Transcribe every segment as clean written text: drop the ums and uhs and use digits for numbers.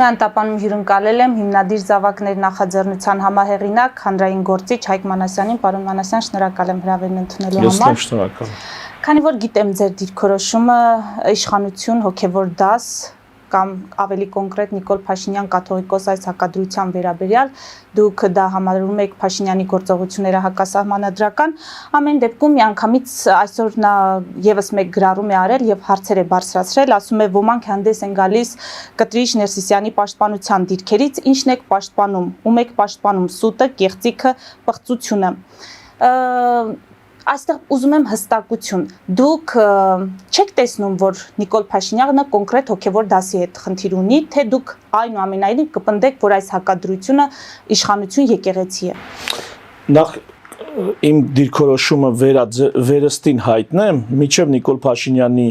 Նրան տապանում հյուրընկալել եմ հիմնադիր զավակներ նախաձեռնության համահեղինակ հանրային գործիչ Հայկ Մանասյանին, պարոն Մանասյան, շնորհակալ եմ հրավերն ընդունելու համար։ Ես շնորհակալ եմ։ Քանի որ գիտեմ ձեր դիրքորոշումը իշխանություն, հոգևոր դաս կամ ավելի կոնկրետ Նիկոլ Փաշինյան կաթողիկոս այս հակադրության վերաբերյալ, դուք դա համարում եք Փաշինյանի գործողությունները հակասահմանադրական, ամեն դեպքում միանգամից այսօր նա եւս մեկ գրառում է արել եւ հարցեր է բարձրացրել, ասում է ոմանք հանդես են գալիս Կտրիչ Ներսիսյանի պաշտպանության դիրքերից, ինչն եք պաշտպանում, ում եք պաշտպանում սուտը, կեղծիքը, պղծությունը։ Այստեղ ուզում եմ հստակություն, դուք չեք տեսնում, որ Նիկոլ Փաշինյանը կոնկրետ հոգևոր դասի հետ խնդիր ունի, թե դուք այնուամենայնիվ կպնդեք, որ այս հակադրությունը իշխանություն եկեղեցի է։ Նախ իմ դիրքորոշումը վերստին հայտնեմ, մինչև Նիկոլ Փաշինյանի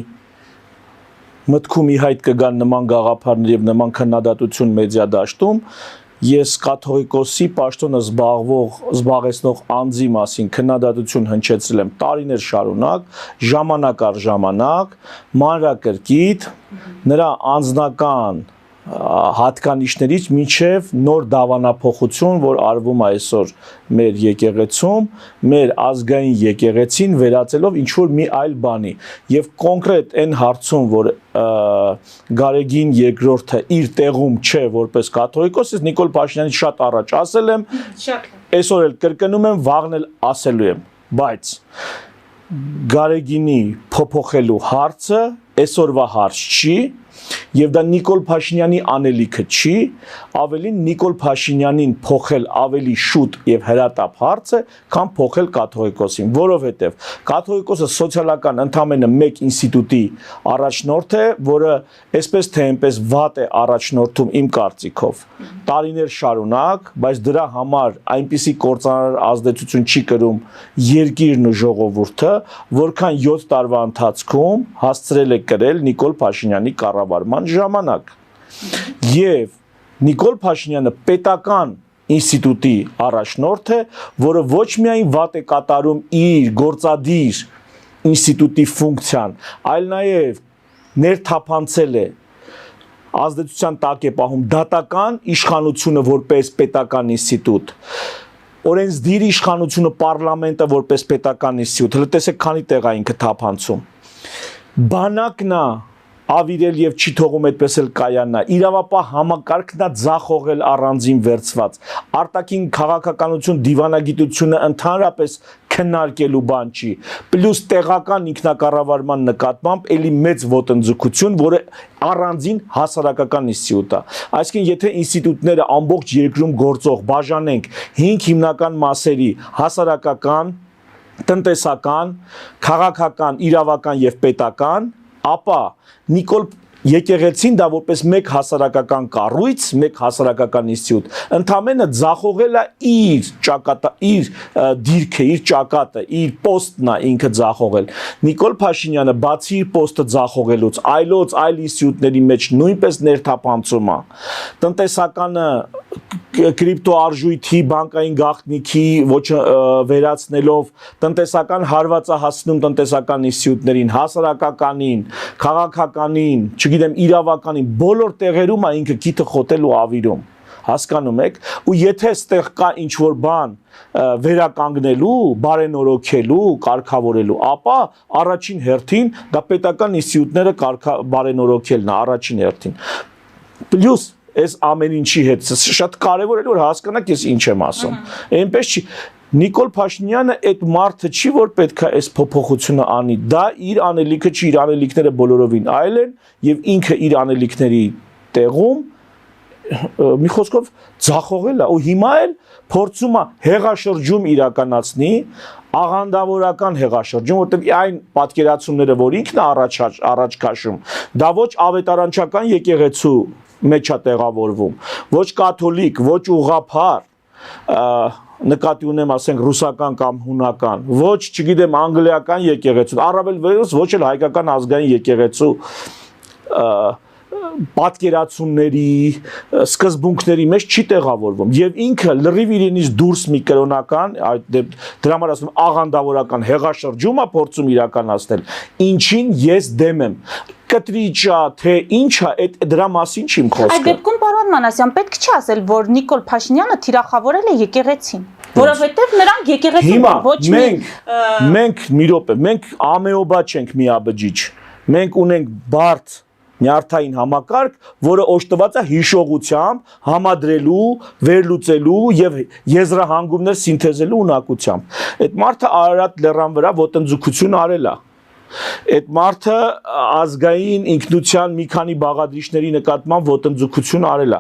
մտքում ի հայտ կգան նման գաղափարներ եւ նման քննադատություն մեդիա դաշտում, ես կաթողիկոսի պաշտոնը զբաղեցնող անձի մասին քննադատություն հնչեցրել եմ տարիներ շարունակ, ժամանակ առ ժամանակ, մանրակրկիտ, նրա անձնական հատկանիշներից մինչև նոր դավանափոխություն, որ արվում է այսօր մեր եկեղեցում, մեր ազգային եկեղեցին վերածելով ինչ-որ մի այլ բանի։ Եվ կոնկրետ այն հարցում, որ Գարեգին երկրորդը իր տեղում չէ որպես կաթողիկոս, ես Նիկոլ Փաշինյանից շատ առաջ ասել եմ, այսօր էլ կրկնում եմ, վաղն էլ ասելու եմ, բայց Գարեգինի փոփոխելու հարցը այսօրվա հարց չի, եւ դա Նիկոլ Փաշինյանի անելիքը չի, ավելին Նիկոլ Փաշինյանին փոխել ավելի շուտ եւ հրատապ հարց է, քան փոխել կաթողիկոսին, որովհետեւ կաթողիկոսը սոցիալական ընդամենը մեկ ինստիտուտի առաջնորդ է, որը այսպես թե այնպես վատ է առաջնորդում իմ կարծիքով տարիներ շարունակ, բայց դրա համար այնպիսի կործանար ազդեցություն չի կրում երկիրն ու ժողովուրդը, որքան 7 տարվա ընթացքում հասցրել է կրել Նիկոլ Փաշինյանի կառավարման ժամանակ։ Եվ Նիկոլ Փաշինյանը պետական ինստիտուտի առաջնորդ է, որը ոչ միայն վատ է կատարում իր գործադիր ինստիտուտի ֆունկցիան, այլ նաև ներթափանցել է ազդեցության տակ է պահում դատական իշխանությունը որպես պետական ինստիտուտ, օրենսդիր իշխանությունը պարլամենտը որպես պետական ինստիտուտ, հələ տեսեք քանի տեղ է ինքը թափանցում։ Բանակն է ավիրել եւ չի թողում այդպես էլ կայանա, իրավապահ համակարգն է ձախողել առանձին վերծված, արտաքին քաղաքականություն դիվանագիտությունը ընդհանրապես քննարկելու բան չի, պլյուս տեղական ինքնակառավարման նկատմամբ էլի մեծ ոտնձգություն, որը առանձին հասարակական ինստիտուտ է։ Այսինքն, եթե ինստիտուտները ամբողջ երկրում գործող բաժանենք 5 հիմնական մասերի՝ հասարակական, տնտեսական, քաղաքական, իրավական եւ պետական, ապա Նիկոլ եկեղեցին դա որպես մեկ հասարակական կառույց, մեկ հասարակական ինստիտուտ, ընդամենը ձախողել է իր դիրքը, իր ճակատը, իր պոստն է ինքը ձախողել։ Նիկոլ Փաշինյանը բացի իր պոստը ձախողելուց, այլ ինստիտուտների մեջ նույնպես ներթափանցում է։ Տնտեսականը կրիպտոարժույթի, բանկային գաղտնիքի վերացնելով տնտեսական հարվածահասնում տնտեսական ինստիտուտներին, հասարակականին, քաղաքականին, չգիտեմ, իրավականին, բոլոր տեղերում է ինքը կիթը խոտել ու ավիրում, հասկանում եք, ու եթե ստեղ կա ինչ-որ բան վերականգնելու, բարենորոգելու, կարգավորելու, ապա առաջին հերթին դա պետական ինստիտուտները բարենորոգելն է առաջին հերթին։ Պլյուս այս ամեն ինչի հետ շատ կարևոր է որ հասկանաք ես ինչ եմ ասում։ Այնպես չի Նիկոլ Փաշինյանը այդ մարդը չի որ պետք է այս փոփոխությունը անի, դա իր անելիքը չի, իր անելիքները բոլորովին այլ են եւ ինքը իր անելիքների տեղում մի խոսքով ձախողել է ու հիմա էլ փորձում է հեղաշրջում իրականացնի, աղանդավորական հեղաշրջում, որտեղ այն պատկերացումները, որ ինքն է առաջ քաշում, դա ոչ ավետարանչական եկեղեցու մեջ է տեղավորվում, ոչ կաթոլիկ, ոչ ուղղափառ, նկատի ունեմ ասենք ռուսական կամ հունական, ոչ, չգիտեմ, անգլիական եկեղեցու, առավել վերևս ոչ էլ հայկական ազգային եկեղեցու պատկերացումների, սկզբունքների մեջ չի տեղավորվում եւ ինքը լրիվ իրենից դուրս մի կրոնական, դրա համար ասում աղանդավորական հեղաշրջում է փորձում իրականացնել, ինչին ես դեմ եմ։ Կտրիչա, թե ինչա, դրա մասին չիմ խոսքը։ Այդ դեպքում պարոն Պարոն Մանասյան, պետք չի ասել, որ Նիկոլ Փաշինյանը թիրախավորել է եկեղեցին, որովհետև նրանք եկեղեցին ոչ մի մենք մի րոպե, մենք ամեոբա չենք միաբջիջ։ Մենք ունենք բարդ նյարդային համակարգ, որը օժտված է հիշողությամբ, համադրելու, վերլուծելու եւ եզրահանգումներ սինթեզելու ունակությամբ։ Այդ մարդը Արարատ լեռան վրա ոտնձգություն արել է։ Այդ մարդը ազգային ինքնության մի քանի բաղադրիչների նկատմամբ ոտնձգություն արել է։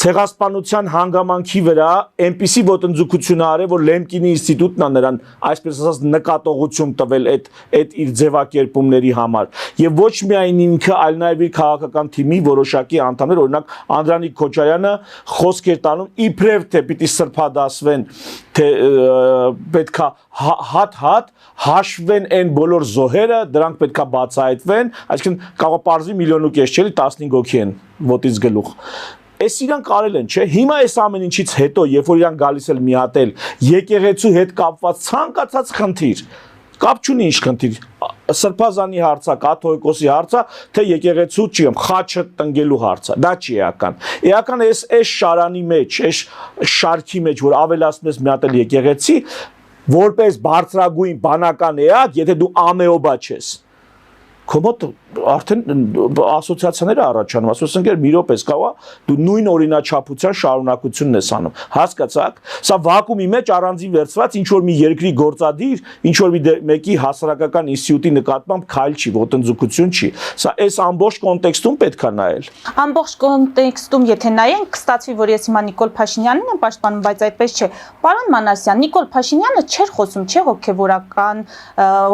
Ցեղասպանության հանգամանքի վրա այնպիսի ոտնձգություն արել, որ Լեմկինի ինստիտուտն է նրան, այսպես ասած, նկատողություն տվել այդ իր ձևակերպումների համար։ Եվ ոչ միայն ինքը, այլ նաև իր քաղաքական թիմի որոշակի անդամներ, օրինակ Անդրանիկ Քոչարյանը խոսք էր տանում իբրև թե պիտի սրբադասվեն, թե պետքա հատ հաշվեն այն բոլոր զոհերը, դրանք պետքա բացահայտվեն, այսինքն կարող է պարզվի 1.5 միլիոն չէ, 15 հոգի են ոտից գլուխ։ Այս իրանք արել են, չէ՞։ Հիմա այս ամեն ինչից հետո, երբ որ իրանք գալիս էլ միատել եկեղեցու հետ կապված ցանկացած խնդիր, կապ չունի ինչ խնդիր, Սրբազանի հարցը, կաթողիկոսի հարցը, թե եկեղեցու չեմ, խաչը տնկելու հարցը, դա չի էական։ Էական էս շարանի մեջ, այս շարքի մեջ, որ ավելացնում ես միատել եկեղեցի, որպես բարձրագույն բանական էակ, եթե դու ամեոբա չես, քո մոտ արդեն ասոցիացիաները առաջանում, ասում են մի րոպե, կա դու նույն օրինաչափության շարունակությունն ես անում, հասկացաք, սա վակուումի մեջ առանձին վերցված ինչ որ մի երկրի գործադիր, ինչ որ մեկի հասարակական ինստիտուտի նկատմամբ քայլ չի, ոտնձգություն չի, սա այս ամբողջ կոնտեքստում պետք է նայել։ Ամբողջ կոնտեքստում եթե նայենք, կստացվի, որ ես հիմա Նիկոլ Փաշինյանին եմ պաշտպանում, բայց այդպես չէ։ Պարոն Մանասյան, Նիկոլ Փաշինյանը չէր խոսում, չէ,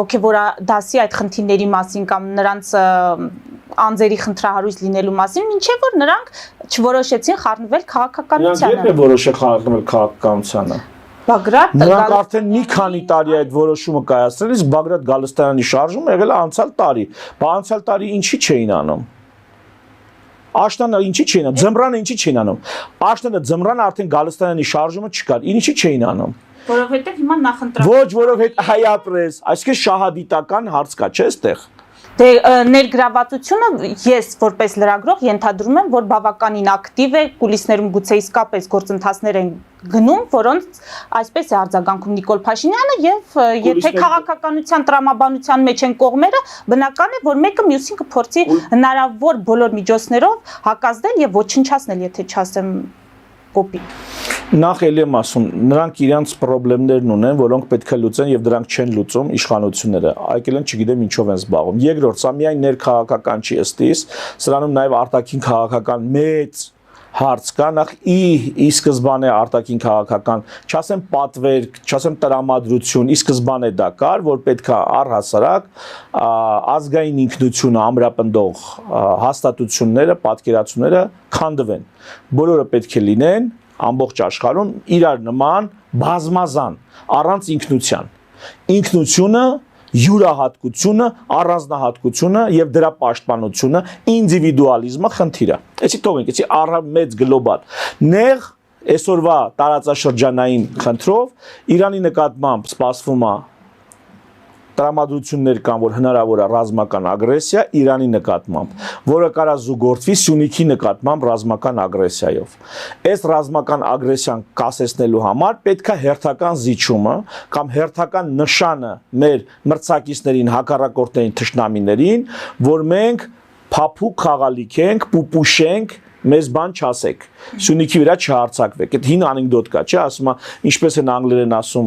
հոգևորադասի այդ խնդիրների մասին կամ նրանց անձերի խնդրահարույց լինելու մասին, մինչև որ նրանք չորոշեցին խառնվել քաղաքականությանը։ Նրանք երբ է որոշել խառնվել քաղաքականությանը։ Բագրատ Նրանք արդեն մի քանի տարի այդ որոշումը կայացրել, իսկ Բագրատ Գալստյանի շարժումը եղել է անցյալ տարի։ Բա անցյալ տարի ինչի չէին անում։ Աշտանը ինչի չէին անում, Ձմռանը ինչի չէին անում։ Աշտանը Ձմռանը արդեն Գալստյանի շարժումը չկար, ինչի չէին անում։ Որովհետև հիմա նախընտրել։ Ոչ, որովհետև հայապրես, այսինքն շահադիտական հարց կա, չէ՞ այդտեղ։ Դե ներգրավվածությունը ես որպես լրագրող ենթադրում եմ, որ բավականին ակտիվ է, կուլիսներում գուցե իսկապես գործընթացներ են գնում, որոնց այսպես է արձագանքում Նիկոլ Փաշինյանը եւ եթե քաղաքականության տրամաբանության մեջ են կողմերը, բնական է, որ մեկը մյուսին կփորձի հնարավոր բոլոր միջոցներով հակազդել եւ ոչնչացնել, եթե չասեմ կոպիտ։ Նախ էլի եմ ասում, նրանք իրանց խնդիրներն ունեն, որոնք պետք է լուծեն եւ դրանք չեն լուծում իշխանությունները։ Այլ են չգիտեմ ինչով են զբաղվում։ Երկրորդ, սա միայն ներքաղաքական չի ըստիս, սրանում նաեւ արտաքին քաղաքական մեծ հարց կա, նախ ի սկզբանե արտաքին քաղաքական, չասեմ պատվեր, չասեմ տրամադրություն, ի սկզբանե դա կար, որ պետք է առհասարակ ազգային ինքնությունը ամրապնդող հաստատությունները, պատկերացումները քանդվեն։ Բոլորը պետք է լինեն ամբողջ աշխարհում իրար նման բազմազան, առանց ինքնության։ Ինքնությունը, յուրահատկությունը, առանձնահատկությունը եւ դրա պաշտպանությունը, ինդիվիդուալիզմը խնդիր է։ Էսի թողենք, էսի մեծ գլոբալ։ Նեղ այսօրվա տարածաշրջանային խնդրով Իրանի նկատմամբ սպասվում է տրամադրություններ կան, որ հնարավոր է ռազմական ագրեսիա Իրանի նկատմամբ, որը կարա զուգորդվի Սյունիքի նկատմամբ ռազմական ագրեսիայով։ Այս ռազմական ագրեսիան կասեցնելու համար պետք է հերթական զիջումը կամ հերթական նշանը մեր մրցակիցներին, հակառակորդներին, թշնամիներին, որ մենք փափուկ խաղալիք ենք, պուպուշենք, մեզ բան չասեք, Սյունիքի վրա չհարցակվեք։ Այդ հին անեկդոտ կա, չէ՞, ասում է, ինչպես են անգլերեն ասում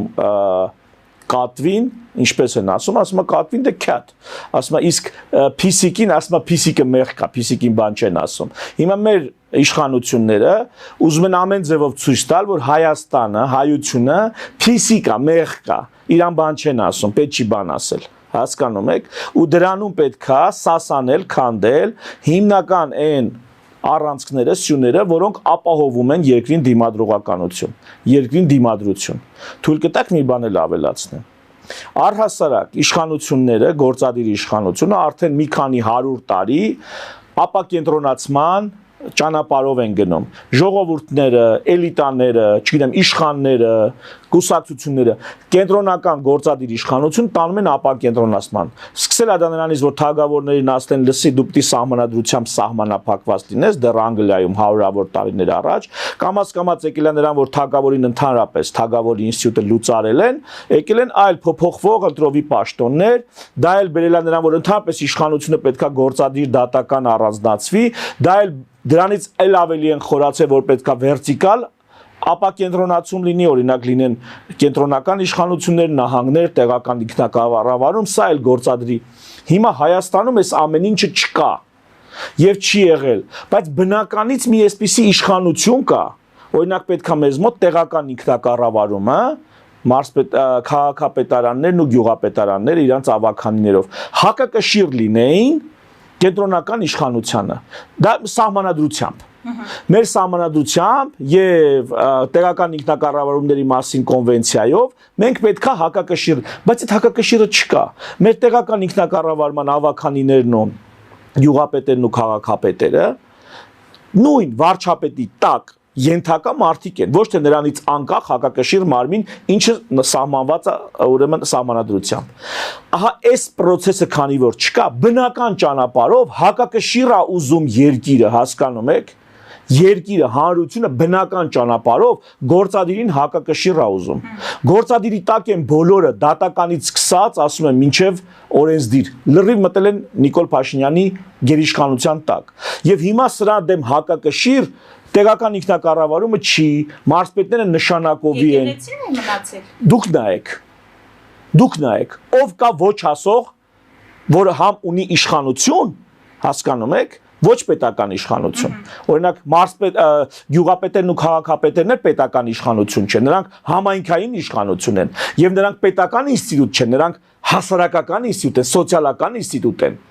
կատվին, ինչպես են ասում է կատվին the cat, ասում է իսկ փիսիկին, ասում է փիսիկը մեղք է, փիսիկին բան չեն ասում։ Հիմա մեր իշխանությունները ուզում են ամեն ձևով ցույց տալ, որ Հայաստանը, հայությունը փիսիկ է, մեղք է, իրան բան չեն ասում, պետք չի բան ասել։ Հասկանում եք, ու դրանում պետք է սասանել, քանդել հիմնական այն առանցքները, սյուները, որոնք ապահովում են երկրին դիմադրողականություն, երկրին դիմադրություն։ Թույլ կտաք մի բան էլ ավելացնեմ։ Առհասարակ իշխանությունները, գործադիր իշխանությունը արդեն մի քանի 100 տարի ապակենտրոնացման ճանապարհով են գնում։ Ժողովուրդները, էլիտաները, չգիտեմ, իշխանները, կուսակցությունները կենտրոնական գործադիր իշխանություն տանում են ապակենտրոնացման։ Սկսել է դա նրանից, որ թագավորներին ասեն լսի դու պիտի սահմանադրությամբ սահմանափակված լինես, դեռ Անգլիայում հարյուրավոր տարիներ առաջ, կամաց եկել է նրան, որ թագավորին ընդհանրապես թագավորի ինստիտուտը լուծարել են, եկել են այլ փոփոխվող ընտրովի պաշտոններ, դա էլ բերել է նրան, որ ընդհանրապես իշխանությունը պետքա գործադիր դատական առանձնացվի, դա էլ դրանից էլ ավելի են խորացել, որ պետքա վերտիկալ ապակենտրոնացում լինի, օրինակ լինեն կենտրոնական իշխանություններ, նահանգներ, տեղական ինքնակառավարում, սա էլ գործադրի։ Հիմա Հայաստանում այս ամեն ինչը չկա եւ չի եղել, բայց բնականից մի այսպիսի իշխանություն կա, օրինակ պետքա մեզ մոտ տեղական ինքնակառավարումը, քաղաքապետարաններն ու գյուղապետարանները իրանց ավականիներով հակակշիռ լինեին կենտրոնական իշխանությանը, դա սահմանադրությամբ։ Մեր սահմանադրությամբ եւ տեղական ինքնակառավարումների մասին կոնվենցիայով մենք պետքա հակակշիռ, բայց այդ հակակշիռը չկա։ Մեր տեղական ինքնակառավարման ավականիներն ու գյուղապետերն ու քաղաքապետերը նույն վարչապետի տակ ենթակա մարդիկ են, ոչ թե նրանից անկախ հակակշիռ մարմին, ինչը սահմանված է ուրեմն սահմանադրությամբ։ Ահա այս process-ը քանի որ չկա, բնական ճանապարհով հակակշիռ է ուզում երկիրը, հասկանում եք։ Երկիրը, հանրությունը բնական ճանապարհով գործադիրին հակակշիռ է ուզում։ Գործադիրի տակ են բոլորը դատականից սկսած, ասում եմ, մինչև օրենսդիր։ Լրիվ մտել են Նիկոլ Փաշինյանի գերիշխանության տակ։ Եվ հիմա սրա դեմ հակակշիռ տեղական ինքնակառավարումը չի, մարզպետները նշանակովի են։ Եկեղեցին է մնացել։ Դուք նայեք, ով կա ոչ ասող, որը համ ունի իշխանություն, հասկանում եք, ոչ պետական իշխանություն։ Օրինակ գյուղապետերն ու քաղաքապետերն էլ պետական իշխանություն չեն, նրանք համայնքային իշխանություն են, եւ նրանք պետական ինստիտուտ չեն, նրանք հասարակական ինստիտուտ են, սոցիալական ինստիտուտ են։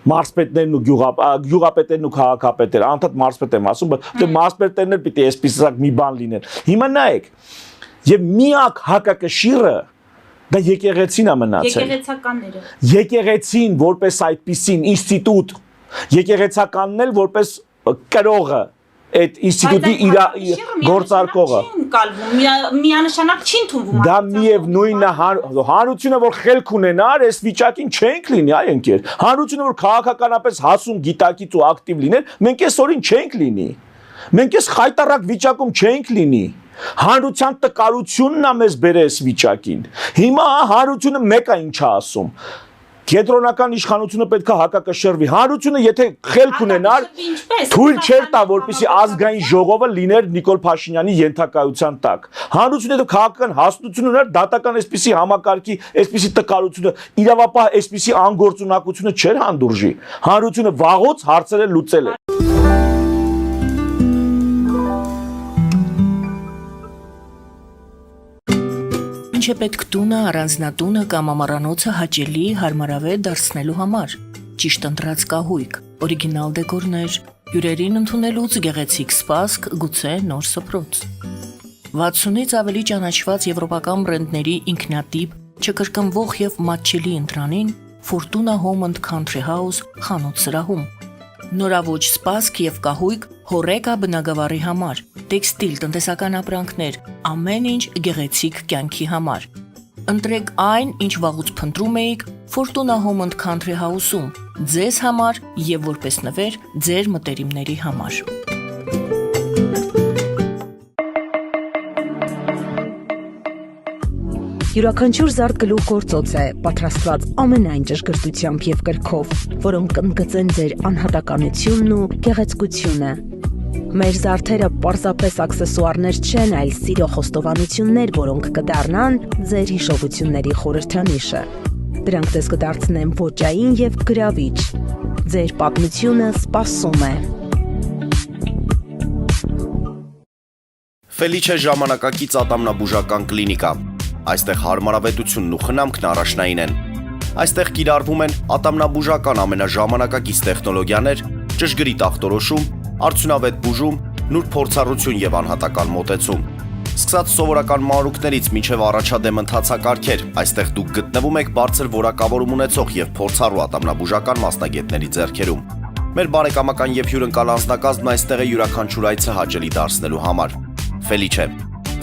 Մարզպետներն ու գյուղապետերն ու քաղաքապետերը, անդադ մարզպետ եմ ասում, բայց մարզպետերն էլ պիտի այսպիսակ մի բան լինեն։ Հիմա նայեք, եւ միակ հակակշիռը դա եկեղեցին է մնացել։ Եկեղեցականները։ Եկեղեցին որպես այդպիսին ինստիտուտ, եկեղեցականն էլ որպես կրողը, այդ ինստիտուտի իր գործարկողը։ Միանշանակ չի ընդունվում։ Դա միևնույնն է, հանրությունը որ խելք ունենար, այս վիճակին չենք լինի, այ ընկեր։ Հանրությունը որ քաղաքականապես հասուն, գիտակից ու ակտիվ լիներ, մենք այսօրին չենք լինի։ Մենք այս խայտարակ վիճակում չենք լինի։ Հանրության տկարությունն է մեզ բերել այս վիճակին։ Հիմա հանրությունը մեկը ինչ է ասում։ Կենտրոնական իշխանությունը պետք է հակակշռվի։ Հանրությունը եթե խելք ունենար, թույլ չէր տա, որպեսզի ազգային ժողովը լիներ Նիկոլ Փաշինյանի ենթակայության տակ։ Հանրությունը եթե քաղաքական հաստատություն ուներ, դատական այսպիսի համակարգի, այսպիսի տկարությունը, իրավապահ այսպիսի անգործունակությունը չէր հանդուրժի։ Հանրությունը վաղուց հարցերը լուծել է։ Ինչ է պետք տունը, առանձնատունը կամ ամառանոցը հաճելի, հարմարավետ դարձնելու համար։ Ճիշտ ընտրած կահույք, օրիգինալ դեկորներ, հյուրերին ընդունելուց գեղեցիկ սպասք, գուցե նոր սփռոց։ 60-ից ավելի ճանաչված եվրոպական բրենդների ինքնատիպ, չկրկնվող եւ մատչելի ընտրանին Fortuna Home and Country House խանութ սրահում։ Նորավոճ սպասք եւ կահույք հորեկա բնագավառի համար, տեքստիլ, տնտեսական ապրանքներ, ամեն ինչ գեղեցիկ կյանքի համար։ Ընտրեք այն, ինչ վաղուց փնտրում էիք Fortuna Home and Country House-ում, ձեզ համար եւ որպես նվեր ձեր մտերիմների համար։ Յուրաքանչյուր զարդ գլուխ գործոց է, պատրաստված ամենայն ճշգրտությամբ եւ կրքով, որոնք կընդգծեն ձեր անհատականությունն ու գեղեցկությունը։ Մեր զարդերը պարզապես աքսեսուարներ չեն, այլ սիրո խոստովանություններ, որոնք կդառնան ձեր հիշողությունների խորհրդանիշը։ Դրանք ձեզ կդարձնեն ոճային եւ գրավիչ։ Ձեր պատմությունը սպասում է։ Ֆելիչե ժամանակակից ատամնաբուժական կլինիկա։ Այստեղ հարմարավետությունն ու խնամքն առաջնային են։ Այստեղ կիրառվում են ատամնաբուժական ամենաժամանակակից տեխնոլոգիաներ, ճշգրիտ ախտորոշում, արդյունավետ բուժում, նուրբ փորձառություն եւ անհատական մոտեցում։ Սկսած սովորական մանրուքներից մինչև առաջադեմ ընթացակարգեր, այստեղ դուք գտնվում եք բարձր որակավորում ունեցող եւ փորձառու ատամնաբուժական մասնագետների ձեռքերում։ Մեր բարեկամական եւ հյուրընկալ անձնակազմն այստեղ է յուրաքանչյուր այցը հաճելի դարձնելու համար։ Ֆելիչե,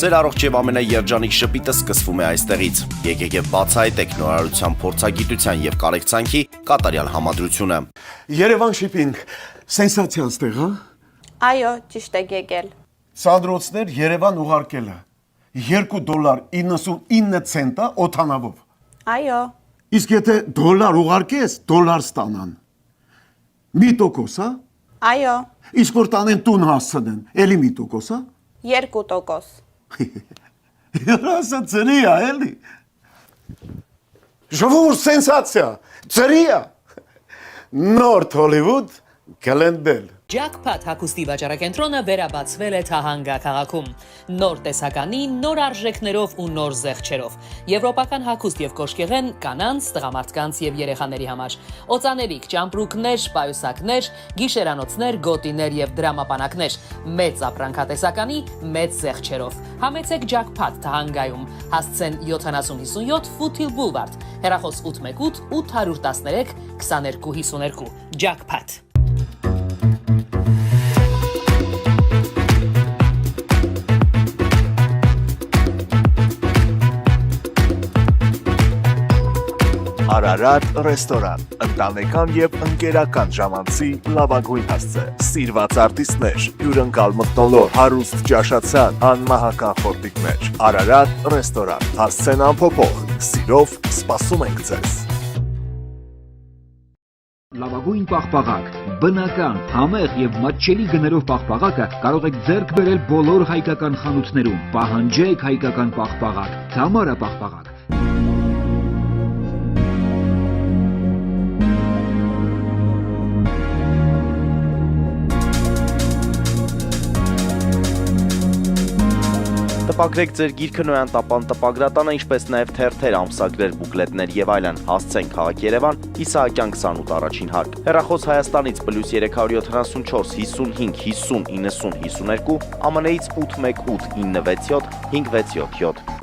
ձեր առողջ եւ ամենաերջանիկ շպիտը սկսվում է այստեղից։ Եկեք եւ բացահայտեք նորարարության, փորձագիտության եւ կարեկցանքի կատարյալ համադրությունը։ Երևան շիփինգ, սենսացիալ ստեղ, հա։ Այո, ճիշտ եք եկել։ Սանդրոցներ Երևան ուղարկելը $2.99 օթանավով։ Այո, Իսկ եթե դոլար ուղարկես, դոլար ստանան։ 1%, հա։ այո, Իսկ որ տանեն տուն հասցնեն, էլի 1%, հա։ 2%։ Երասա ծրի է, էլի։ Ժողովուրդ սենսացիա, ծրի է։ Նորթ Հոլիվուդ կլենդել։ Jackpot հագուստի վաճառակենտրոնը վերաբացվել է Թահանգա քաղաքում։ Նոր տեսականի, նոր արժեքներով ու նոր զեղչերով։ Եվրոպական հագուստ եւ կոշկեղեն կանանց, տղամարդկանց եւ երեխաների համար։ Օծանելիք, ճամպրուկներ, պայուսակներ, գիշերանոցներ, գոտիներ եւ դրամապանակներ։ Մեծ ապրանքատեսականի, մեծ զեղչերով։ Համեցեք Jackpot Թահանգայում։ Հասցեն 7057 Foothill Boulevard։ Հեռախոս 818 813 2252։ Jackpot։ Արարատ ռեստորան, ընտանեկան եւ ընկերական ժամանցի լավագույն հասցե, սիրված արտիստներ, հյուրընկալ մթնոլորտ, հարուստ ճաշացան, անմահական խորտիկներ, Արարատ ռեստորան, հասցեն անփոփոխ, սիրով սպասում ենք ձեզ։ Լավագույն պաղպաղակ, բնական, համեղ եւ մատչելի գներով պաղպաղակը կարող եք ձեռք բերել բոլոր հայկական խանութներում։ Պահանջեք հայկական պաղպաղակ, Թամարա պաղպաղակ։ Տպագրեք ձեր գիրքը Նոյան տապան տպագրատանը, ինչպես նաև թերթեր, ամսագրեր, բուկլետներ եւ այլն։ Հասցեն քաղաք Երևան, Իսահակյան 28 առաջին հարկ։ Հեռախոս Հայաստանից +374 55 50 90 52, ԱՄՆ-ից 818 967 567։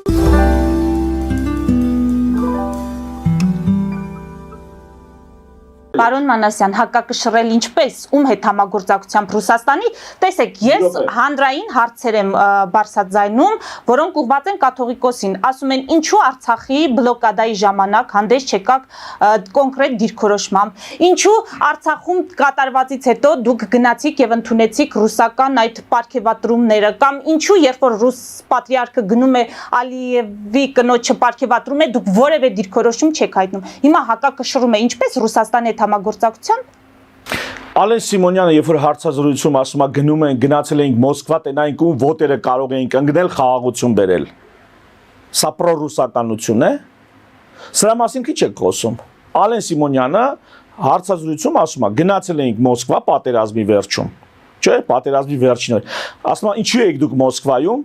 Պարոն Մանասյան, հակակշռել ինչպես, ում հետ համագործակցությամբ Ռուսաստանի, տեսեք, ես հանրային հարցեր եմ բարձրաձայնում, որոնք ուղղված են կաթողիկոսին, ասում են ինչու Արցախի բլոկադայի ժամանակ հանդես չեկաք կոնկրետ դիրքորոշմամբ, ինչու Արցախում կատարվածից հետո դուք գնացիք եւ ընդունեցիք ռուսական այդ պարգևատրումները, կամ ինչու երբ որ ռուս պատրիարքը գնում է Ալիևի կնոջը պարգևատրում է, դուք որևէ դիրքորոշում չեք հայտնում։ Հիմա հակակշռում է ինչպես Ռուսաստանի հետ համագործակցության։ Ալեն Սիմոնյանը, երբ որ հարցազրույցում ասում է գնում են, գնացել էինք Մոսկվա, տենայինք ում ոտերը կարող էինք ընկնել, խաղաղություն բերել։ Սա պրոռուսականություն է։ Սրա մասին քիչ եք խոսում։ Ալեն Սիմոնյանը հարցազրույցում ասում է գնացել էինք Մոսկվա պատերազմի վերջում։ Չէ, պատերազմի վերջին էր։ Ասում է ինչու եք դուք Մոսկվայում,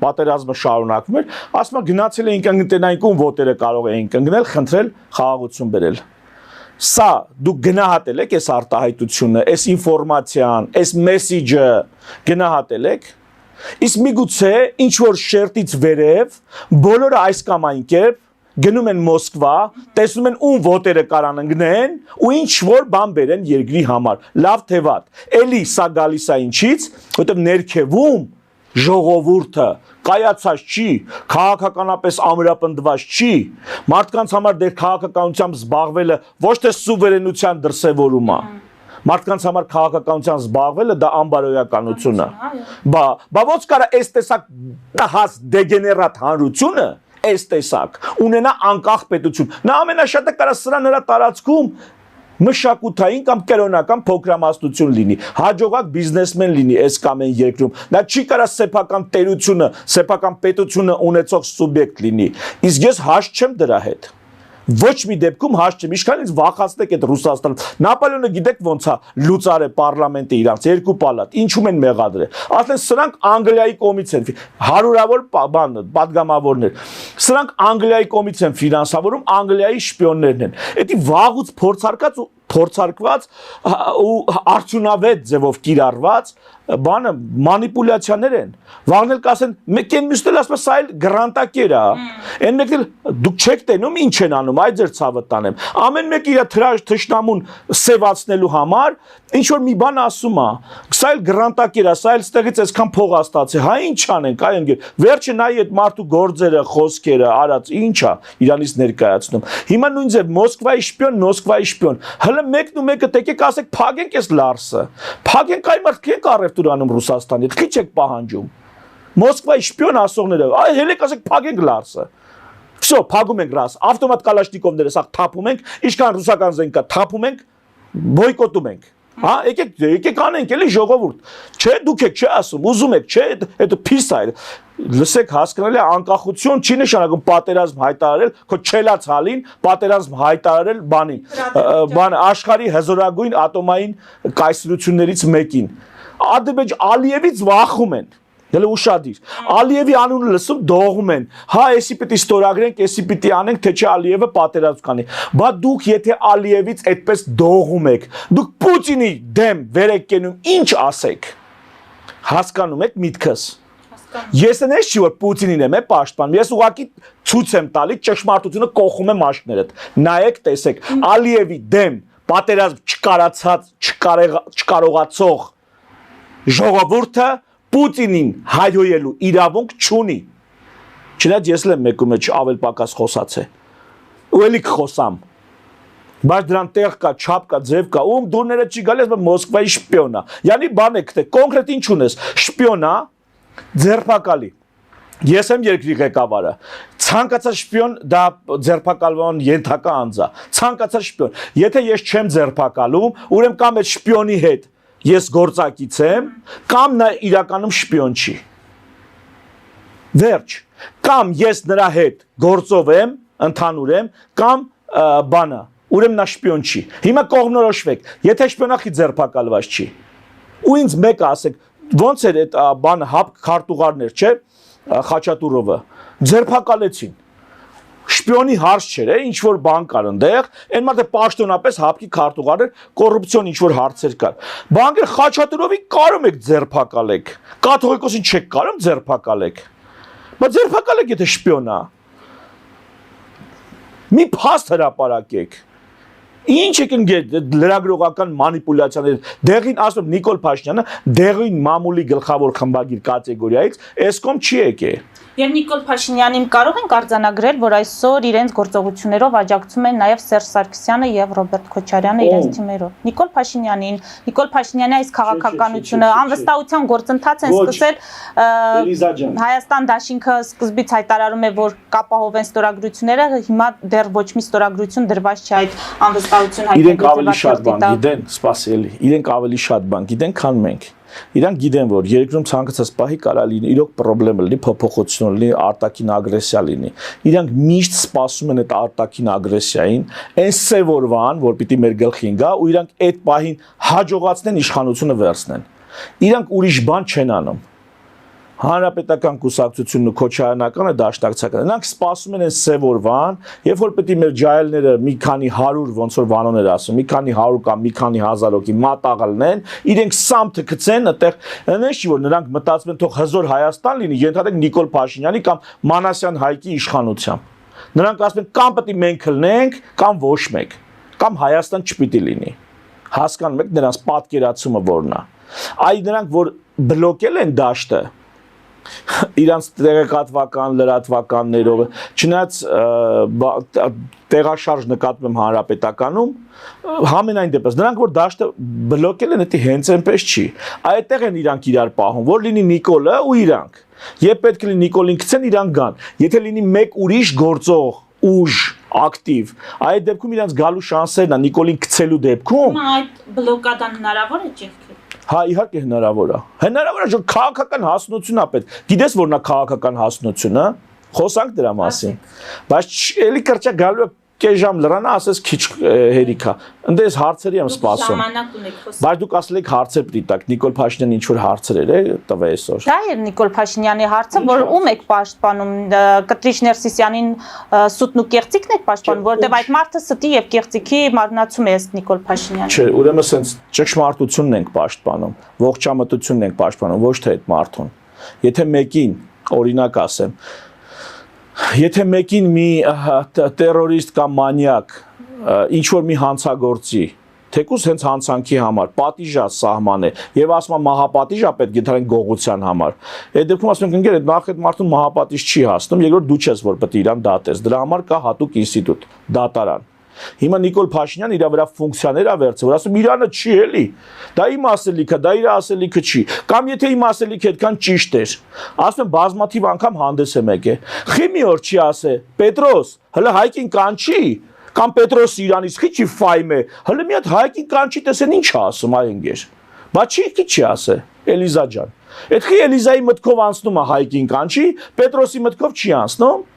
պատերազմը շարունակվում էր, ասում է գնացել էինք ընկնենայինք ում ոտերը կարող էինք ընկնել, խնդրել, խաղաղություն բերել։ Սա դուք գնահատել եք այս արտահայտությունը, այս ինֆորմացիան, այս մեսիջը գնահատել եք։ Իսկ միգուցե ինչ որ շերտից վերև բոլորը այս կամ այն կերպ գնում են Մոսկվա, տեսնում են ում ոտերը կարան ընկնեն ու ինչ որ բան բերեն երկրի համար։ Լավ թե վատ։ Էլի սա գալիս է ինչից, որտեղ ներքևում ժողովուրդը կայացած չի, քաղաքականապես ամրապնդված չի, մարդկանց համար դեր քաղաքականությամբ զբաղվելը ոչ թե սուվերենության դրսևորում է, մարդկանց համար քաղաքականությամբ զբաղվելը դա անբարոյականություն է։ Բա ո՞նց կարա այս տեսակ տհաս դեգեներատ հանրությունը, այս տեսակ ունենա անկախ պետություն։ Նա ամենաշատը կարա սրա նրա տարածքում մշակութային կամ կրոնական փոքրամասնություն լինի, հաջողակ բիզնեսմեն լինի այս կամ այն երկրում, նա չի կարա սեփական տերությունը, սեփական պետությունը ունեցող սուբյեկտ լինի, իսկ ես հաշտ չեմ դրա հետ, ոչ մի դեպքում հաշտ չեմ, ինչքան ինձ վախացնեք այդ Ռուսաստանը, Նապոլեոնը գիտեք ոնց է լուծարե պարլամենտը իրանց, երկու պալատ, ինչում են մեղադրել, ասեն սրանք Անգլիայի կողմից են, հարյուրավոր պատգամավորներ, սրանք Անգլիայի կողմից են ֆինանսավորում, Անգլիայի շպիոններն են, էդի վաղուց փորձարկած ու փորձարկված ու արդյունավետ ձևով կիրառված բանը մանիպուլյացիաներ են։ Վաղն էլ կասեն, մեկ են մյուսն էլ ասում է, սա էլ գրանտակեր է։ Այն մեկն էլ դուք չեք տենում, ինչ են անում, այ ձեր ցավը տանեմ։ Ամեն մեկը իր թշնամուն սևացնելու համար ինչ որ մի բան ասում է։ Սա էլ գրանտակեր է, սա էլ ստեղից այսքան փող ստացի։ Հա ինչ անենք, այ ընկեր։ Վերջը նայ այդ մարդու գործերը, խոսքերը, արած ինչ է իրանից ներկայացնում։ Հիմա նույն ձև Մոսկվայի շպիոն, հələ մեկն ու մեկը տեկեք ասեք, փագենք այս Լարսը։ Փագենք այ մարդ քենք առևտուր անում Ռուսաստանի, քիչ եք պահանջում։ Մոսկվայի շպիոն ասողները, այ հելեք ասեք փագենք Լարսը։ Всё, փագում ենք Լարս, ավտոմատ կալաշնիկովները սա թափում ենք, ինչքան ռուսական զենք կա, թափում ենք, բոյկոտում ենք։ Հա, եկեք անենք էլի ժողովուրդ։ Չէ, դուք եք չի ասում, ուզում եք, չէ, դա փիս է։ Լսեք, հասկանալի է, անկախություն չի նշանակում պատերազմ հայտարարել, քո չելացալին պատերազմ հայտարարել բան աշխարհի հզորագույն ատոմային կայսրություններից մեկին։ Ադրբեջ Ալիևից վախում են։ Հələ ուշադիր։ Ալիևի անունը լսում դողում են։ Հա, էսի պիտի ստորագրենք, էսի պիտի անենք, թե չէ Ալիևը պատերազմ կանի։ Բա դուք եթե Ալիևից այդպես դողում եք, դուք Պուտինի դեմ վեր եք կենում, ինչ ասեք։ Հասկանում եք միտքս։ Ես այնպես չի որ Պուտինին եմ պաշտպանում։ Ես ուղղակի ցույց եմ տալի ճշմարտությունը կողում եմ աշկներդ։ Նայեք, տեսեք, Ալիևի դեմ պատերազմ չկարողացող ժողովուրդը Պուտինին հայհոյելու իրավունք չունի։ Չնայած ես էլ եմ մեկու մեջ ավել պակաս խոսած է։ Ու էլի կխոսամ։ Բայց դրան տեղ կա, չափ կա, ձև կա, ում դուրները չի գալիս, բայց Մոսկվայի շպիոն է։ Յանի բան եք թե կոնկրետ ինչ ունես։ Շպիոն է, ձերբակալի։ Ես եմ երկրի ղեկավարը։ Ցանկացած շպիոն դա ձերբակալման ենթակա անձ է։ Ցանկացած շպիոն։ Եթե ես չեմ ձերբակալում, ուրեմն կամ այդ շպիոնի հետ ես գործակից եմ, կամ նա իրականում շպիոն չի։ Վերջ, կամ ես նրա հետ գործով եմ, ընդհանուր եմ, կամ բանը, ուրեմն նա շպիոն չի։ Հիմա կողմնորոշվեք, եթե շպիոնախի ձերբակալված չի։ Ու ինձ մեկը ասեք, ոնց էր այդ բանը հապ քարտուղարներ, չէ, Խաչատուրովը, ձերբակալեցին։ Շպիոնի հարց չէր, ինչ որ բան կար այնտեղ, այն մարդը պաշտոնապես հապկի քարտուղար էր, կոռուպցիոն ինչ որ հարցեր կար։ Բանկեր Խաչատուրովի կարում եք ձերբակալեք, կաթողիկոսին չեք կարում ձերբակալեք։ Բայց ձերբակալեք եթե շպիոն է։ Մի փաստ հրապարակեք։ Ինչ եք ընկել լրագրողական մանիպուլյացիաներ, դեղին ասում Նիկոլ Փաշինյանը, դեղին մամուլի գլխավոր խմբագիր կատեգորիայից, էսկոմ չի եկել։ Եվ Նիկոլ Փաշինյանին կարող ենք արձանագրել, որ այսօր իրենց գործողություններով աջակցում են նաև Սերժ Սարգսյանը եւ Ռոբերտ Քոչարյանը իրենց թիմերով։ Նիկոլ Փաշինյանի այս քաղաքականությունը անվստահության գործընթաց են սկսել Հայաստան դաշինքը սկզբից հայտարարում է, որ կապահովեն ստորագրությունները, հիմա դեռ ոչ մի ստորագրություն դրված չի այդ անվստահություն հայտնի։ Իրենք ավելի շատ բան գիտեն, քան մենք։ Իրանք գիտեն, որ երկրում ցանկացած պահի կարա լինի իրոք խնդրեմ լինի, փոփոխություն լինի, արտաքին ագրեսիա լինի։ Իրանք միշտ սպասում են այդ արտաքին ագրեսիային, այն սևորվան, որ պիտի մեր գլխին գա, ու իրանք այդ պահին հաջողացնեն իշխանությունը վերցնեն։ Իրանք ուրիշ բան չեն անում։ Հանրապետական կուսակցությունն ու Քոչարյանը դաշնակցական։ Նրանք սպասում են սևորվան, երբ որ պետք է մեր ջահելները մի քանի 100 ոնց որ Վանոներ ասում, մի քանի 100 կամ մի քանի 1000 հոգի մատաղալնեն, իրենք սամթը գցեն այդտեղ, այնպես չի որ նրանք մտածում են թող հզոր Հայաստան լինի, ենթադրենք Նիկոլ Փաշինյանի կամ Մանասյան Հայկի իշխանությամբ։ Նրանք ասում են կամ պետք է մենք լնենք, կամ ոչ մեկ, կամ Հայաստան չպիտի լինի։ Հասկանում եք նրանց պատկերացումը որն է։ Այ նրանք որ բլոկել են դաշտը իրանց տեղեկատվական լրատվականներով, չնայած տեղաշարժ նկատում եմ հանրապետականում, համենայն դեպս նրանք որ դաշտը բլոկել են, դա հենց այնպես չի։ Այդտեղ են իրանք իրար պահում, որ լինի Նիկոլը ու իրանք։ Երբ պետք է լինի Նիկոլին գցեն, իրանք գան։ Եթե լինի մեկ ուրիշ գործող ուժ ակտիվ, այդ դեպքում իրանք գալու շանսերն է Նիկոլին գցելու դեպքում։ Այդ բլոկադան հնարավոր է ճեղքել։ Հա, իհարկե հնարավոր է։ Հնարավոր է, որ քաղաքական հասունություն է պետք։ Գիտես որն է քաղաքական հասունությունը, խոսանք դրա մասին։ Բայց էլի կրճա գալու է կես ժամ լրանա, ասես քիչ հերիքա։ Ընդես հարցերի եմ սպասում։ Ժամանակ ունեք խոսում։ Բայց դուք ասել եք հարցեր պիտի տաք, Նիկոլ Փաշինյանը ինչ որ հարցեր էր, տվե այսօր։ Դա էր Նիկոլ Փաշինյանի հարցը, որ ում եք պաշտպանում, Կտրիչ Ներսիսյանին սուտն ու կեղծիքն եք պաշտպանում, որովհետև այդ մարդը ստի եւ կեղծիքի մարմնացում է ըստ Նիկոլ Փաշինյանի։ Չէ, ուրեմն սենց ճշմարտությունն ենք պաշտպանում, ողջամտությունն ենք պաշտպանում, ոչ թե այդ մարդուն։ Եթե մեկին, օրինակ ասեմ, եթե մեկին մի տերորիստ կամ մանյակ ինչ որ մի հանցագործի, թեկուզ հենց հանցանքի համար պատիժա սահման է եւ ասում եմ մահապատիժ է պետք գտարեն գողության համար։ Այդ դեպքում ասում ենք ընկեր, այդ նախ այդ մարդուն մահապատիժ չի հասնում, երկրորդ դու չես որ պետք է իրան դատես։ Դրա համար կա հատուկ ինստիտուտ, դատարան։ Հիմա Նիկոլ Փաշինյանը իր վրա ֆունկցիաներ է վերցրել, որ ասում Իրանը չի էլի։ Դա իմ ասելիքը, դա իր ասելիքը չի։ Կամ եթե իմ ասելիքը այդքան ճիշտ էր, ասում եմ բազմաթիվ անգամ հանդես եմ եկել։ Խի մի օր չի ասե, Պետրոս, հələ հայկին կանչի, կամ Պետրոս Իրանից քիչի ֆայմ է, հələ մի հատ հայկին կանչի, տեսեն ինչ է ասում այ ընկեր։ Բայց չի ասե, Էլիզա ջան։ Այդ խի Էլիզայի մտքով անցնում է հայկին կանչի, Պետրոսի մտքով չի անցնում։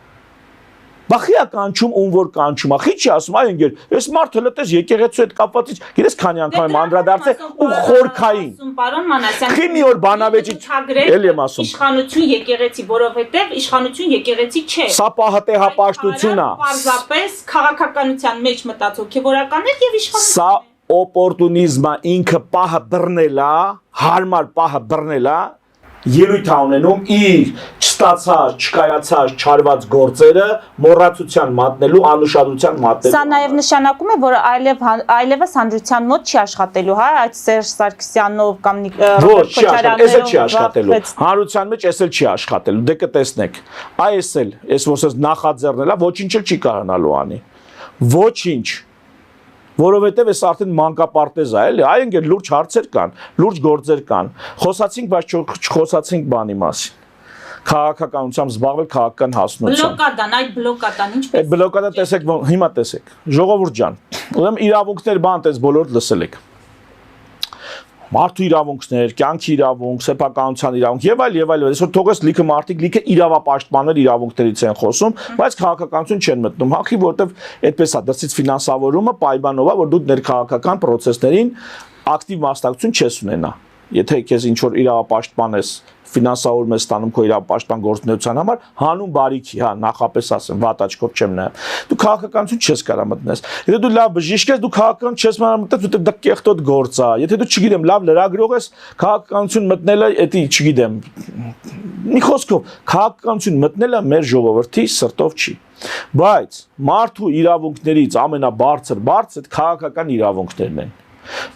Բախիա կանչում ում որ կանչում է, չի ասում այ ընկեր, այս մարդը լտես եկեղեցու հետ կապված, գիտես քանի անգամ եմ անդրադարձել ու խորքային։ Պարոն Մանասյան, Խի մի օր բանավեճի էլի եմ ասում։ Իշխանություն եկեղեցի, որովհետև իշխանություն եկեղեցի չէ։ Սա պահատեհապաշտություն է։ Պարզապես քաղաքականության մեջ մտած հոգևորականներ եւ իշխանություն։ Սա օպորտունիզմը ինքը պահը բռնել է, հարմար պահը բռնել է, ելույթ է ունենում իր չստացած, չկայացած, չարված գործերը մոռացության մատնելու, անուշադրության մատնելու։ Սա նաև նշանակում է, որ այլևս հանրության մոտ չի աշխատելու, հա, այդ Սերժ Սարգսյանով կամ Ոչ, չի աշխատելու։ Հանրության մեջ էսել չի աշխատելու։ Դե կտեսնեք։ Այս էլ, այս ոսես նախաձեռնել է, ոչինչ էլ չի կարողանալու անի։ Ոչինչ։ Որովհետև այս արդեն մանկապարտեզ է, էլի, այ ընկեր լուրջ հարցեր կան, լուրջ գործեր կան։ Խոսացինք, բայց չխոսացինք բանի մասին։ Քաղաքականությամբ զբաղվել քաղաքական հասունությամբ։ Բլոկադան, այդ բլոկադան ինչպես։ Այդ բլոկադը տեսեք, հիմա տեսեք։ Ժողովուրդ ջան, ուրեմն իրավունքներ բան տես բոլորդ լսել եք։ Մարդու իրավունքներ, կյանքի իրավունք, սեփականության իրավունք եւ այլ, այսօր թողես լիքը մարդիկ լիքը իրավապաշտպաններ իրավունքներից են խոսում, բայց քաղաքականություն չեն մտնում, հախի, որտեվ այդպես է դրսից ֆինանսավորումը պայմանով է, որ դու ներքաղաքական process-ներին ակտիվ մասնակցություն չես ունենա։ Եթե քեզ ինչ որ իրավապաշտպան ես, ֆինանսավորում ես ստանում քո իրավապաշտպան գործունեության համար, հանուն բարիքի, հա, նախապես ասեմ, վատ աչքով չեմ նայում։ Դու քաղաքականություն չես կարող մտնես։ Եթե դու լավ բժիշկ ես, դու քաղաքական չես կարող մտնես, որտեղ դա կեղտոտ գործ է։ Եթե դու չգիտեմ, լավ լրագրող ես, քաղաքականություն մտնելը, էդի, չգիտեմ։ Մի խոսքով, քաղաքականություն մտնելը մեր ժողովրդի սրտով չի։ Բայց մարդու իրավունքներից ամենաբարձր այդ քաղաքական իրավունքներն են։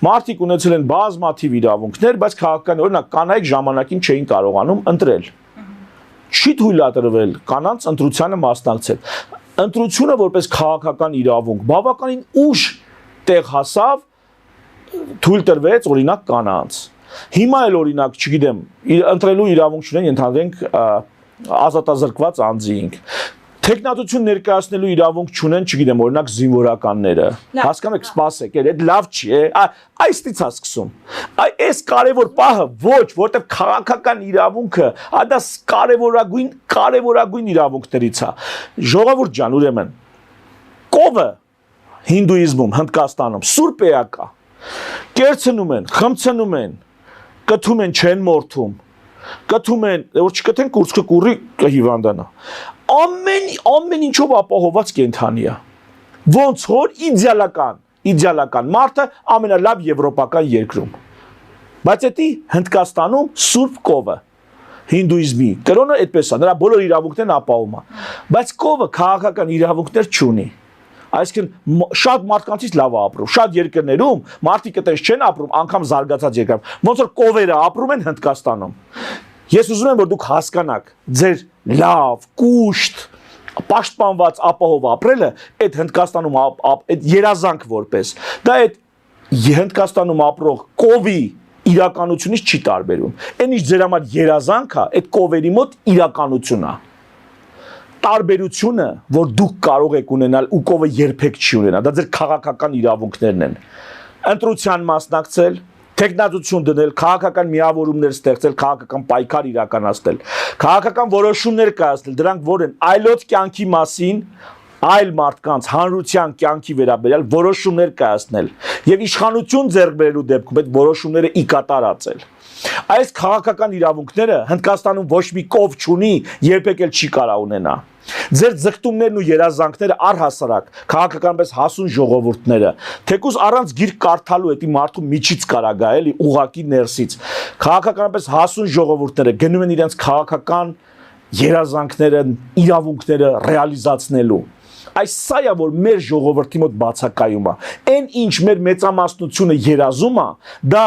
Մարդիկ ունեցել են բազմաթիվ իրավունքներ, բայց քաղաքական օրինակ կանայք ժամանակին չէին կարողանում ընտրել։ Չի թույլատրվել կանանց ընտրությանը մասնակցել։ Ընտրությունը որպես քաղաքական իրավունք բավականին ուշ տեղ հասավ, թույլ տրվեց օրինակ կանանց։ Հիմա էլ օրինակ, չգիտեմ, ընտրելու իրավունք չունեն, ընդհանրենք ազատազրկված անձինք։ Տեխնատություն ներկայացնելու իրավունք չունեն, չգիտեմ, օրինակ զինվորականները։ Հասկանում եք, սպասեք, այդ լավ չի, այստից է սկսում։ Այս կարևոր պահը ոչ, որտեղ քաղաքական իրավունքը, դա կարևորագույն իրավունքներից է։ Ժողովուրդ ջան, ուրեմն, կովը հինդուիզմում, Հնդկաստանում սուրբ էակա։ Կերցնում են, խմցնում են, կթում են, չեն մորթում։ Կթում են, որ չկթեն կուրծքը կուրի կհիվանդանա։ Ամեն ինչով ապահոված կենթանի է։ Ոնց որ իդեալական մարդը ամենալավ եվրոպական երկրում։ Բայց էդի Հնդկաստանում սուրբ կովը հինդուիզմի կրոնը այդպես է, նրա բոլոր իրավունքներն ապահովում է։ Բայց կովը քաղաքական իրավունքներ չունի։ Այսինքն շատ մարդկանցից լավ է ապրում, շատ երկրներում մարդիկ այդպես չեն ապրում, անգամ զարգացած երկրներում։ Ոնց որ կովերը ապրում են Հնդկաստանում։ Ես ուզում եմ, որ դուք հասկանաք, ձեր լավ, կուշտ, պաշտպանված ապահով ապրելը այդ Հնդկաստանում այդ երազանք որպես։ Դա այդ Հնդկաստանում ապրող կովի իրականությունից չի տարբերում։ Այն ինչ ձեր համար երազանք է, այդ կովերի մոտ իրականություն է։ Տարբերությունը, որ դուք կարող եք ունենալ ու կովը երբեք չի ունենա, դա ձեր քաղաքական իրավունքներն են։ Ընտրության մասնակցել, տեխնատություն դնել, քաղաքական միավորումներ ստեղծել, քաղաքական պայքար իրականացնել, քաղաքական որոշումներ կայացնել, դրանք որ են այլոց կյանքի մասին, այլ մարդկանց հանրության կյանքի վերաբերյալ որոշումներ կայացնել եւ իշխանություն ձեռք բերելու դեպքում այդ որոշումները ի կատար ածել։ Այս քաղաքական իրավունքները Հնդկաստանում ոչ մի կով չունի, երբեք էլ չի կարա ունենա։ Ձեր ձգտումներն ու երազանքները առհասարակ քաղաքականպես հասուն ժողովուրդները, թեկուզ առանց գիրք կարդալու էդի մարդու միջից կարա գա էլի ուղակի ներսից։ Քաղաքականապես հասուն ժողովուրդները գնում են իրենց քաղաքական երազանքները, իրավունքները ռեալիզացնելու։ Այս սա է, որ մեր ժողովրդի մոտ բացակայում է։ Այն ինչ մեր մեծամասնությունը երազում է, դա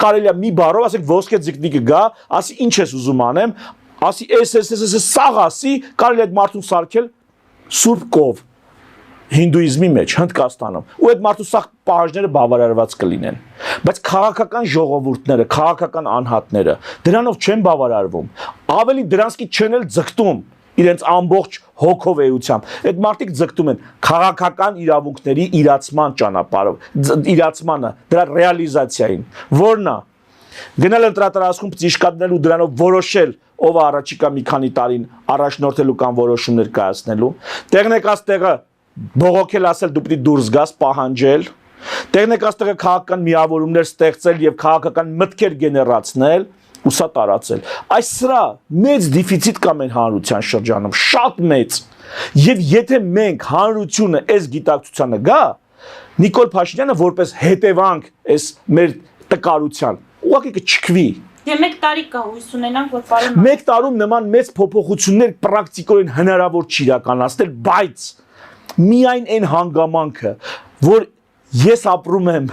կարելի է մի բառով ասեք ոսկե ձկնիկը գա, ասի ինչ ես ուզում անեմ, ասի էս սաղ ասի, կարելի է այդ մարդուն սարքել Սուրբ Կով հինդուիզմի մեջ Հնդկաստանում ու այդ մարդու սաղ պահանջները բավարարված կլինեն, բայց քաղաքական ժողովուրդները, քաղաքական անհատները դրանով չեն բավարարվում, ավելի դրանցքի չեն էլ ձգտում իրենց ամբողջ հոգով էությամբ։ Այդ մարդիկ ձգտում են քաղաքական իրավունքների իրացման ճանապարհով, իրացմանը, դրա ռեալիզացիային, որն է գնալ ընտրատարածքում ճիշկատնել ու դրանով որոշել ով է առաջիկա մի քանի տարին առաջնորդելու կամ որոշումներ կայացնելու, տեղն եկած տեղը բողոքել ասել դու պիտի դուրս գաս, պահանջել, տեղն եկած տեղը քաղաքական միավորումներ ստեղծել եւ քաղաքական մտքեր գեներացնել ու սա տարածել։ Այս սրա մեծ դեֆիցիտ կա մեր հանրության շրջանում, շատ մեծ։ Եվ եթե մենք հանրությունը այս գիտակցությանը գա, Նիկոլ Փաշինյանը որպես հետևանք այս մեր տկարության, ուղղակի կչքվի։ Եվ 1 տարի կա հույս ունենանք, որ պարոն 1 տարում նման մեծ փոփոխություններ պրակտիկորեն հնարավոր չի իրականացնել, բայց միայն այն հանգամանքը, որ ես ապրում եմ,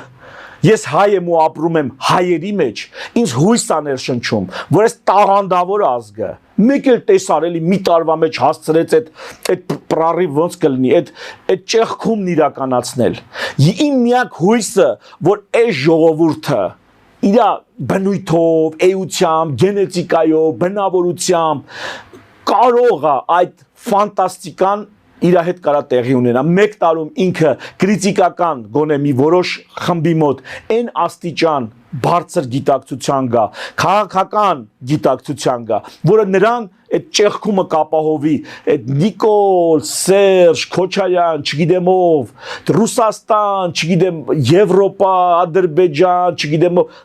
ես հայ եմ ու ապրում եմ հայերի մեջ, ինձ հույս է ներշնչում, որ այս տաղանդավոր ազգը մեկ էլ տեսարելի մի տարվա մեջ հասցրեց այդ պրարիվ ոնց կլինի, այդ ճեղքումն իրականացնել։ Իմ միակ հույսը, որ այս ժողովուրդը իր բնույթով, էությամբ, գենետիկայով, բնավորությամբ կարող է այդ ֆանտաստիկան իր հետ կարա տեղի ունենա։ 1 տարում ինքը քրիտիկական գոնե մի որոշ խմբի մոտ այն աստիճան բարձր գիտակցության գա, քաղաքական գիտակցության գա, որը նրան այդ ճեղքումը կապահովի, այդ Նիկոլ, Սերժ, Քոչարյան, չգիտեմ ով, Ռուսաստան, չգիտեմ Եվրոպա, Ադրբեջան, չգիտեմ ով,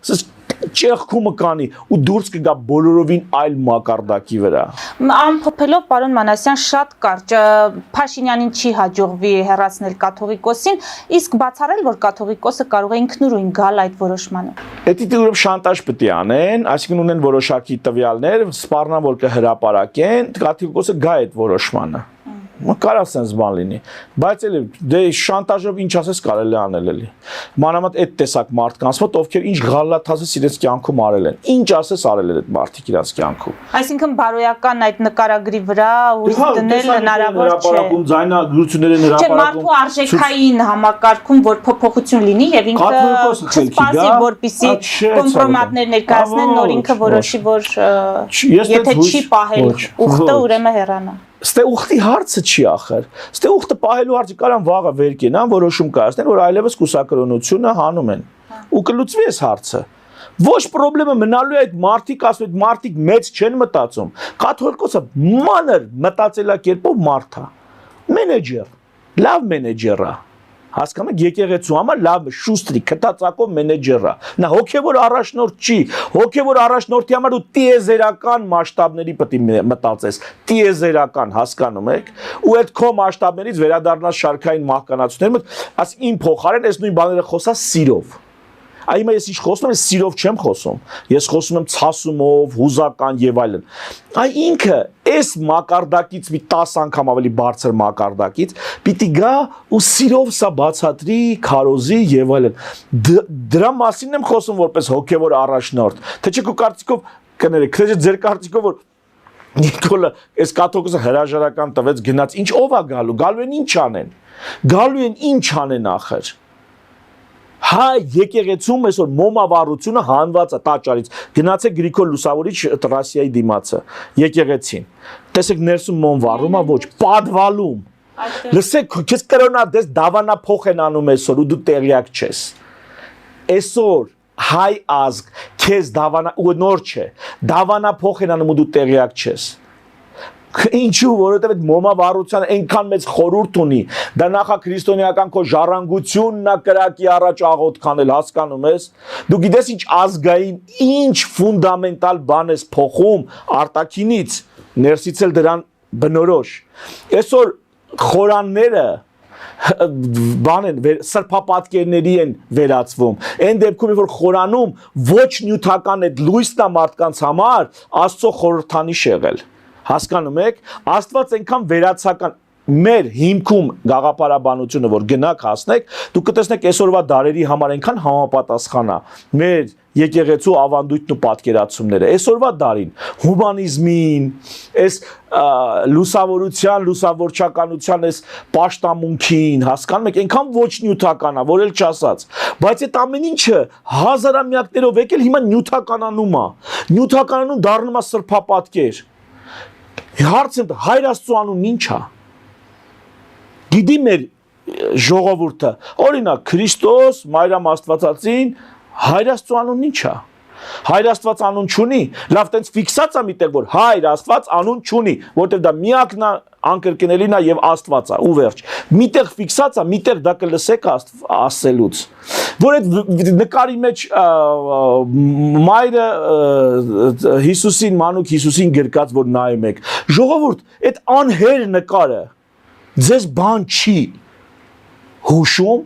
ճեղքումը կանի ու դուրս կգա բոլորովին այլ մակարդակի վրա։ Ամփոփելով պարոն Մանասյան շատ կարճ Փաշինյանին չի հաջողվի հեռացնել կաթողիկոսին, իսկ բացառել որ կաթողիկոսը կարող է ինքնուրույն գալ այդ որոշմանը։ Էդի դուրս շանտաժ պետք է անեն, այսինքն ունեն որոշակի տվյալներ, սպառնան որ կհրապարակեն, կաթողիկոսը գա այդ որոշմանը։ Կարա sense բան լինի, բայց էլի դե շանտաժով ինչ ասես կարելի անել էլի։ Մանավանդ այդ տեսակ մարդկանց մոտ, ովքեր ինչ գալաթազես իրենց կյանքում արել են, ինչ ասես արել են այդ մարդիկ իրենց կյանքում։ Այսինքն բարոյական այդ նկարագրի վրա հույս դնել հնարավոր չէ։ Հրապարակում ձայնագրություններ են Չէ, հրապարակում։ մարդու արժեքային համակարգում որ փոփոխություն լինի եւ ինքը չսպասի որպիսի կոմպրոմատներ ներկայացնեն, նոր ինքը որոշի որ եթե չի պահել ուխտը ուրեմն հեռանա։ Ստե ուխտի հարցը չի ախր։ Ստե ուխտը պահելու հարցը կարան վաղը վեր կենան, որոշում կայացնեն, որ այլևս կուսակրոնությունը հանում են։ Ու կլուծվի այս հարցը։ Ոչ պրոբլեմը մնալու է այդ մարդիկ, ասում են մարդիկ մեծ չեն մտածում։ Կաթողիկոսը մանր մտածելակերպով մարդ է։ Մենեջեր, լավ մենեջեր է։ Հասկանում եք, եկեղեցու համար լավ շուստրի, քթածակով մենեջեր է։ Նա հոգևոր առաջնորդ չի, հոգևոր առաջնորդի համար դու տիեզերական մասշտաբների պետք է մտածես, տիեզերական, հասկանում եք, ու այդ քո մասշտաբներից վերադառնաս շարքային մահկանացությունները, աս իմ փոխարեն այս նույն բաները խոսա սիրով։ Այ ես ինչ խոսում եմ, սիրով չեմ խոսում։ Ես խոսում եմ ցասումով, հուզական եւ այլն։ Այ ինքը այս մակարդակից մի 10 անգամ ավելի բարձր մակարդակից պիտի գա ու սիրով սա բացատրի, քարոզի եւ այլն։ Դրա մասին եմ խոսում որպես հոգեվոր առաջնորդ։ Թե չէ քո կարծիքով կներեք, թե ձեր կարծիքով որ Նիկոլը այս կաթողիկոսը հրաժարական տվեց, գնաց, ինչ ով է գալու են ինչ անեն։ Գալու են ինչ անեն ախր։ Հայ եկեղեցում այսօր մոմավառությունը հանված է տաճարից։ Գնացեք Գրիգոր Լուսավորիչ Ռասիայի դիմացը եկեղեցին։ Տեսեք ներսում մոմ վառում է, ոչ, падվալում։ Լսեք, քեզ կրոնադես դավանափոխ են անում այսօր ու դու տեղյակ չես։ Այսօր հայ ազգ քեզ դավանա ու նոր չէ։ Դավանափոխ են անում ու դու տեղյակ չես։ Ինչու, որովհետև այդ մոմավառության այնքան մեծ խորհուրդ ունի, դա նախաքրիստոնեական քո ժառանգությունն է կրակի առաջ աղոտ քանել, հասկանում ես։ Դու գիտես ինչ ազգային, ինչ ֆունդամենտալ բան ես փոխում արտաքինից, ներսից էլ դրան բնորոշ։ Այսօր խորանները բան են սրբապատկերների են վերածվում այն դեպքում որ խորանում ոչ նյութական այդ լույսն է մարդկանց համար Աստծո խորհրդանիշ եղել հասկանում եք Աստված այնքան վերացական մեր հիմքում գաղափարաբանությունը որ գնաք հասնեք դուք կտեսնեք այսօրվա դարերի համար այնքան համապատասխան է մեր եկեղեցու ավանդույթն ու պատկերացումները այսօրվա դարին հումանիզմին այս լուսավորության լուսավորչականության այս պաշտամունքին հասկանում եք այնքան ոչ նյութական է որ էլ չասած բայց այդ ամեն ինչը հազարամյակներով եկել հիմա նյութականանում է նյութականանում դառնում է սրբապատկեր հարցը Հայր Աստծո անունն ինչ է Գիտի մեր ժողովուրդը օրինակ Քրիստոս Մարիամ Աստվածածին Հայր Աստծո անունն ինչ է Հայր Աստված անուն չունի լավ տենց ֆիքսած է միտեղ որ Հայր Աստված անուն չունի որտեղ դա միակն է անկրկնելին է եւ Աստված է ու վերջ միտեղ ֆիքսած է միտեղ դա կլսեք ասելուց որ այդ նկարի մեջ մայրը Հիսուսին մանուկ Հիսուսին գրկած որ նայում եք ժողովուրդ այդ անհեր նկարը Ձեզ բան չի հուշում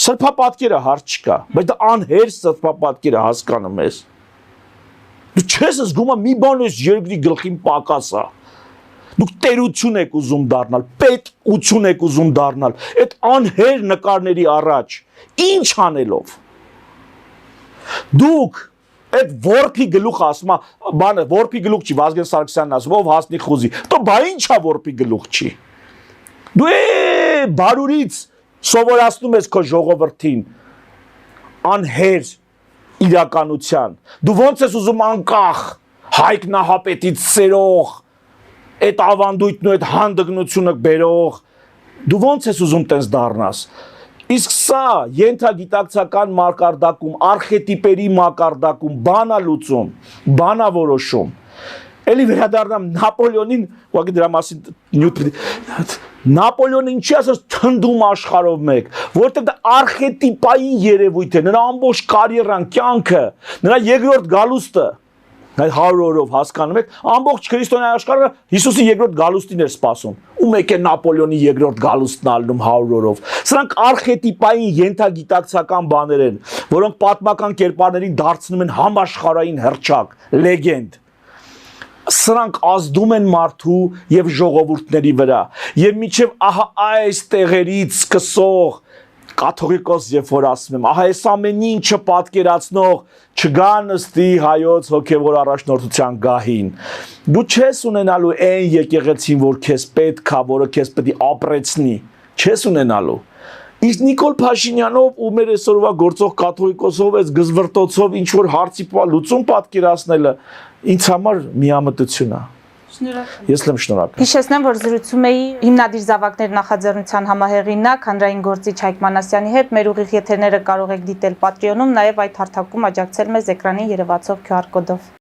Սրբապատկերը հարց չկա բայց դա անհեր սրբապատկերը հասկանում ես Դու չես զգում մի բան ես երկրի գլխին պակաս է Դուք տերություն եք ուզում դառնալ պետություն եք ուզում դառնալ այդ անհեր նկարների առաջ ինչ անելով Դուք այդ որփի գլուխը ասում է բանը որփի գլուխ չի Վազգեն Սարգսյանն ասում ով հասնի խուզի դու բա ինչա որփի գլուխ չի դու բարուրից սովորացնում ես քո ժողովրդին անհեր իրականության դու ոնց ես ուզում անկախ Հայկ Նահապետից սերող այդ ավանդույթն ու այդ հանդգնությունը բերող դու ոնց ես ուզում տես դառնաս Իսկ սա ենթագիտակցական մակարդակում, արխետիպերի մակարդակում, բանա լուծում, բանա որոշում։ Էլի վերադառնամ Նապոլեոնին, ուղղակի դրա մասին Նապոլեոնը ինչի ասած թնդում աշխարհով մեկ, որտեղ դա արխետիպային երևույթ է, նրա ամբողջ կարիերան, կյանքը, նրա երկրորդ գալուստը Այդ 100 օրով հասկանում եք, ամբողջ քրիստոնյա աշխարհը Հիսուսի երկրորդ գալուստին էր սպասում։ Ու մեկ է Նապոլեոնի երկրորդ գալուստն ալնում 100 օրով։ Սրանք արխետիպային ենթագիտակցական բաներ են, որոնք պատմական կերպարներին դարձնում են համաշխարհային հռչակ, լեգենդ։ Սրանք ազդում են մարդու եւ ժողովուրդների վրա։ Եվ միջև ահա այս տեղերից սկսող կաթողիկոս երբ որ ասում եմ, ահա այս ամեն ինչը պատկերացնող չգա նստի հայոց հոգևոր առաջնորդության գահին։ Դու չես ունենալու այն եկեղեցին, որ քեզ պետք է, որը քեզ պետք է ապրեցնի, չես ունենալու։ Իսկ Նիկոլ Փաշինյանով ու մեր այսօրվա գործող կաթողիկոսով այս գզվրտոցով ինչ որ հարցի լուծում պատկերացնելը ինձ համար միամտություն է։ Ես եմ շնորհակալ։ Հիշեցնեմ, որ զրուցում էի հիմնադիր զավակներ նախաձեռնության համահեղինակ հանրային գործիչ Հայկ Մանասյանի հետ։ Մեր ուղիղ եթերները կարող եք դիտել Patreon-ում, նաև այդ հարթակում աջակցել մեզ էկրանին երևացող QR կոդով։